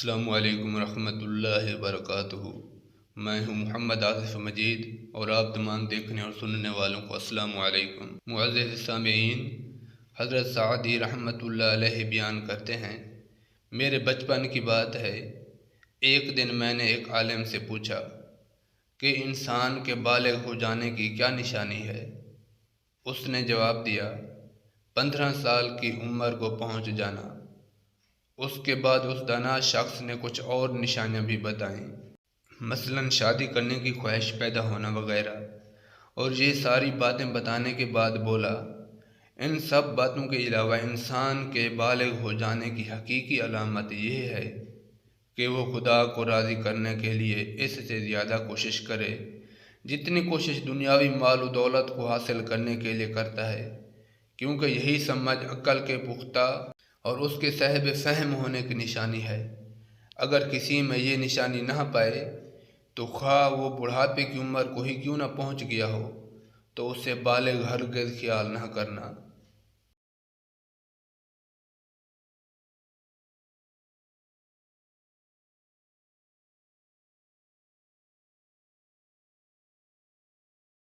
السلام علیکم ورحمۃ اللہ وبرکاتہ۔ میں ہوں محمد آصف مجید اور آپ تمام دیکھنے اور سننے والوں کو السلام علیکم۔ معزز سامعین، حضرت سعدی رحمۃ اللہ علیہ بیان کرتے ہیں، میرے بچپن کی بات ہے، ایک دن میں نے ایک عالم سے پوچھا کہ انسان کے بالغ ہو جانے کی کیا نشانی ہے؟ اس نے جواب دیا، 15 سال کی عمر کو پہنچ جانا۔ اس کے بعد اس دانا شخص نے کچھ اور نشانیاں بھی بتائیں، مثلاً شادی کرنے کی خواہش پیدا ہونا وغیرہ، اور یہ ساری باتیں بتانے کے بعد بولا، ان سب باتوں کے علاوہ انسان کے بالغ ہو جانے کی حقیقی علامت یہ ہے کہ وہ خدا کو راضی کرنے کے لیے اس سے زیادہ کوشش کرے جتنی کوشش دنیاوی مال و دولت کو حاصل کرنے کے لیے کرتا ہے، کیونکہ یہی سمجھ عقل کے پختہ اور اس کے صاحب فہم ہونے کی نشانی ہے۔ اگر کسی میں یہ نشانی نہ پائے تو خواہ وہ بڑھاپے کی عمر کو ہی کیوں نہ پہنچ گیا ہو، تو اسے بالغ ہرگز خیال نہ کرنا۔